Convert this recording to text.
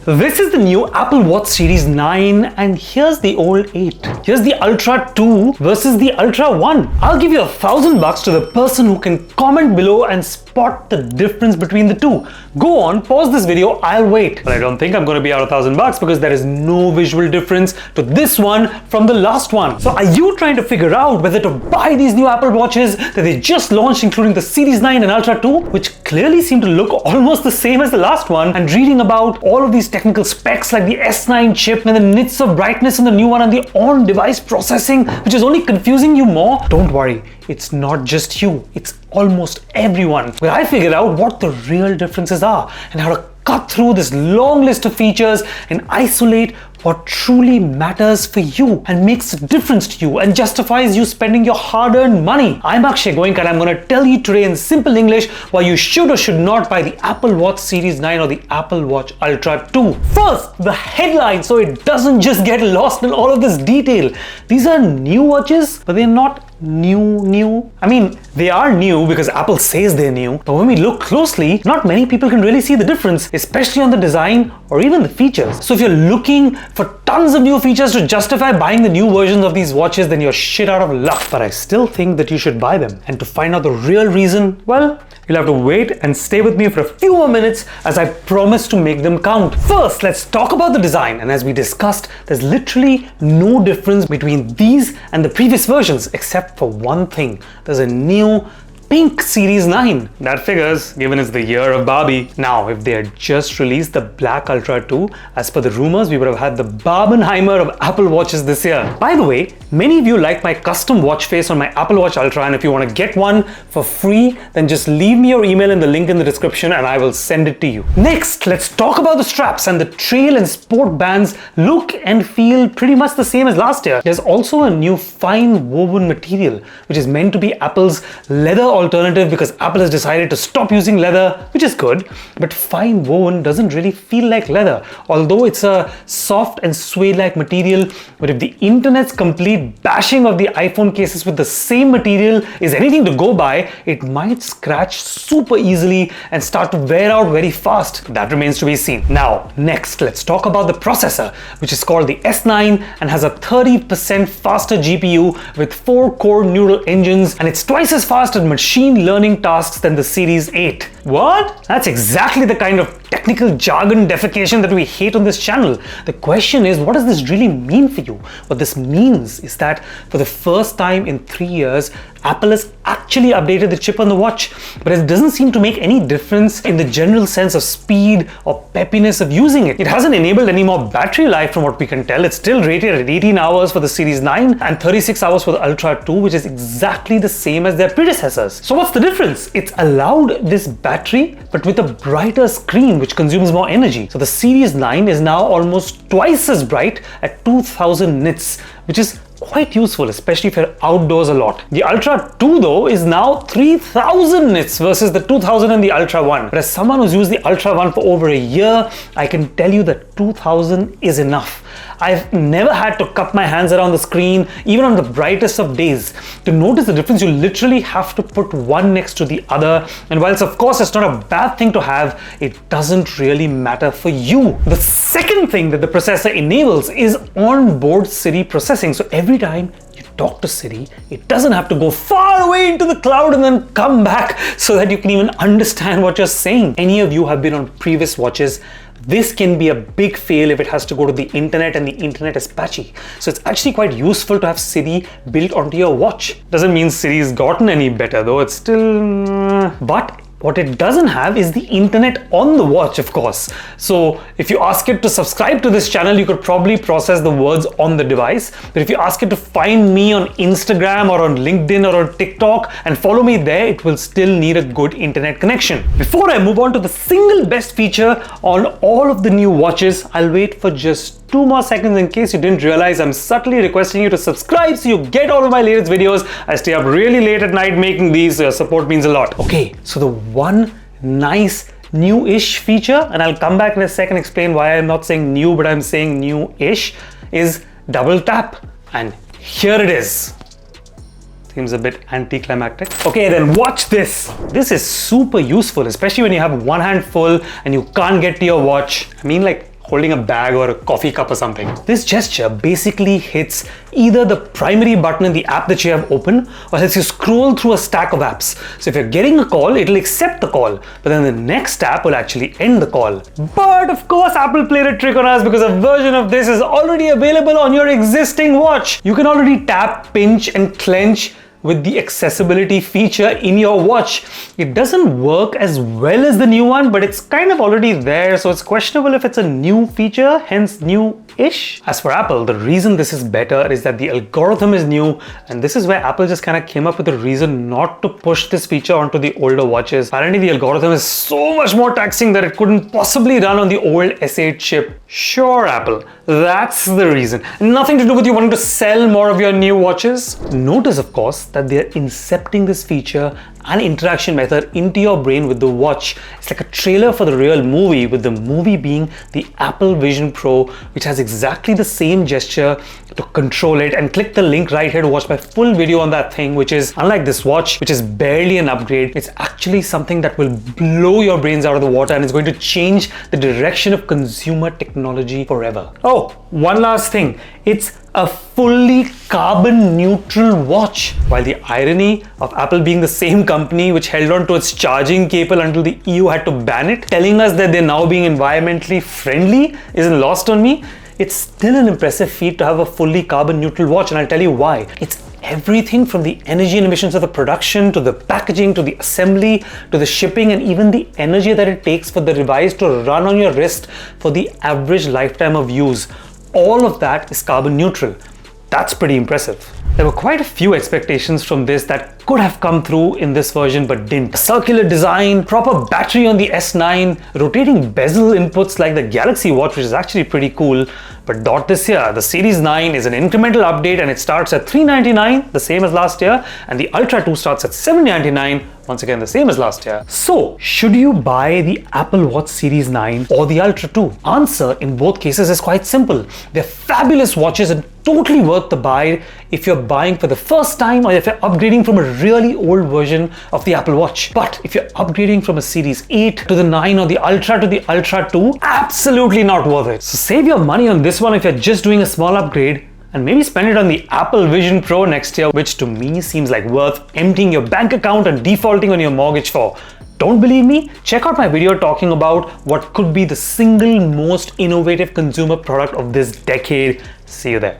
This is the new Apple Watch Series 9 and here's the old 8. Here's the Ultra 2 versus the Ultra 1. I'll give you $1,000 to the person who can comment below and spot the difference between the two. Go on, pause this video, I'll wait. But I don't think I'm going to be out $1,000 because there is no visual difference to this one from the last one. So are you trying to figure out whether to buy these new Apple Watches that they just launched, including the Series 9 and Ultra 2, which clearly seem to look almost the same as the last one, and reading about all of these technical specs like the S9 chip and the nits of brightness in the new one and the on-device processing, which is only confusing you more? Don't worry, it's not just you, it's almost everyone. Where I figured out what the real differences are and how to cut through this long list of features and isolate what truly matters for you and makes a difference to you and justifies you spending your hard-earned money. I'm Akshay Goenka and I'm going to tell you today in simple English why you should or should not buy the Apple Watch Series 9 or the Apple Watch Ultra 2. First, the headline, so it doesn't just get lost in all of this detail. These are new watches, but they're not new. I mean, they are new because Apple says they're new, but when we look closely, not many people can really see the difference, especially on the design or even the features. So if you're looking for tons of new features to justify buying the new versions of these watches, then you're shit out of luck. But I still think that you should buy them. And to find out the real reason, well, you'll have to wait and stay with me for a few more minutes as I promise to make them count. First, let's talk about the design. And as we discussed, there's literally no difference between these and the previous versions, except for one thing. There's a new pink Series 9. That figures, given it's the year of Barbie. Now, if they had just released the black Ultra 2, as per the rumors, we would have had the Barbenheimer of Apple Watches this year. By the way, many of you like my custom watch face on my Apple Watch Ultra, and if you want to get one for free, then just leave me your email in the link in the description and I will send it to you. Next, let's talk about the straps, and the trail and sport bands look and feel pretty much the same as last year. There's also a new fine woven material, which is meant to be Apple's leather alternative because Apple has decided to stop using leather, which is good, but fine woven doesn't really feel like leather, although it's a soft and suede-like material. But if the internet's complete bashing of the iPhone cases with the same material is anything to go by, it might scratch super easily and start to wear out very fast. That remains to be seen. Now, next, let's talk about the processor, which is called the S9 and has a 30% faster GPU with 4 core neural engines, and it's twice as fast at machine learning tasks than the Series 8. What? That's exactly the kind of technical jargon defecation that we hate on this channel. The question is, what does this really mean for you? What this means is that for the first time in 3 years, Apple has actually updated the chip on the watch, but it doesn't seem to make any difference in the general sense of speed or peppiness of using it. It hasn't enabled any more battery life from what we can tell. It's still rated at 18 hours for the Series 9 and 36 hours for the Ultra 2, which is exactly the same as their predecessors. So what's the difference? It's allowed this battery, but with a brighter screen, which consumes more energy. So the Series 9 is now almost twice as bright at 2000 nits, which is quite useful, especially if you're outdoors a lot. The Ultra 2 though is now 3000 nits versus the 2000 in the Ultra 1. But as someone who's used the Ultra 1 for over a year, I can tell you that 2000 is enough. I've never had to cup my hands around the screen, even on the brightest of days. To notice the difference, you literally have to put one next to the other. And whilst of course it's not a bad thing to have, it doesn't really matter for you. The second thing that the processor enables is onboard Siri processing. So every time you talk to Siri, it doesn't have to go far away into the cloud and then come back so that you can even understand what you're saying. Any of you have been on previous watches, this can be a big fail if it has to go to the internet and the internet is patchy. So it's actually quite useful to have Siri built onto your watch. Doesn't mean Siri's gotten any better though, it's still... But what it doesn't have is the internet on the watch, of course. So if you ask it to subscribe to this channel, you could probably process the words on the device. But if you ask it to find me on Instagram or on LinkedIn or on TikTok and follow me there, it will still need a good internet connection. Before I move on to the single best feature on all of the new watches, I'll wait for just 2 more seconds in case you didn't realize I'm subtly requesting you to subscribe so you get all of my latest videos. I stay up really late at night making these, so your support means a lot. Okay, so the one nice new-ish feature, and I'll come back in a second explain why I'm not saying new but I'm saying new-ish, is double tap, and here it is. Seems a bit anticlimactic. Okay, then watch this. This is super useful, especially when you have one hand full and you can't get to your watch. I mean, like, holding a bag or a coffee cup or something. This gesture basically hits either the primary button in the app that you have open or lets you scroll through a stack of apps. So if you're getting a call, it'll accept the call, but then the next app will actually end the call. But of course, Apple played a trick on us because a version of this is already available on your existing watch. You can already tap, pinch, and clench with the accessibility feature in your watch. It doesn't work as well as the new one, but it's kind of already there, so it's questionable if it's a new feature, hence new-ish. As for Apple, the reason this is better is that the algorithm is new, and this is where Apple just kind of came up with a reason not to push this feature onto the older watches. Apparently, the algorithm is so much more taxing that it couldn't possibly run on the old S8 chip. Sure, Apple, that's the reason. Nothing to do with you wanting to sell more of your new watches. Notice, of course, that they're incepting this feature and interaction method into your brain with the watch. It's like a trailer for the real movie, with the movie being the Apple Vision Pro, which has exactly the same gesture to control it. And click the link right here to watch my full video on that thing, which is, unlike this watch, which is barely an upgrade, it's actually something that will blow your brains out of the water and is going to change the direction of consumer technology forever. Oh, one last thing. It's a fully carbon neutral watch. While the irony of Apple being the same company which held on to its charging cable until the EU had to ban it, telling us that they're now being environmentally friendly isn't lost on me, it's still an impressive feat to have a fully carbon neutral watch, and I'll tell you why. It's everything from the energy and emissions of the production, to the packaging, to the assembly, to the shipping, and even the energy that it takes for the device to run on your wrist for the average lifetime of use. All of that is carbon neutral. That's pretty impressive. There were quite a few expectations from this that could have come through in this version but didn't. A circular design, proper battery on the S9, rotating bezel inputs like the Galaxy Watch, which is actually pretty cool. But not this year. The Series 9 is an incremental update and it starts at $399, the same as last year, and the Ultra 2 starts at $799, once again the same as last year. So, should you buy the Apple Watch Series 9 or the Ultra 2? Answer in both cases is quite simple. They're fabulous watches and totally worth the buy if you're buying for the first time or if you're upgrading from a really old version of the Apple Watch. But if you're upgrading from a Series 8 to the 9 or the Ultra to the Ultra 2, absolutely not worth it. So save your money on this one if you're just doing a small upgrade, and maybe spend it on the Apple Vision Pro next year, which to me seems like worth emptying your bank account and defaulting on your mortgage for. Don't believe me? Check out my video talking about what could be the single most innovative consumer product of this decade. See you there.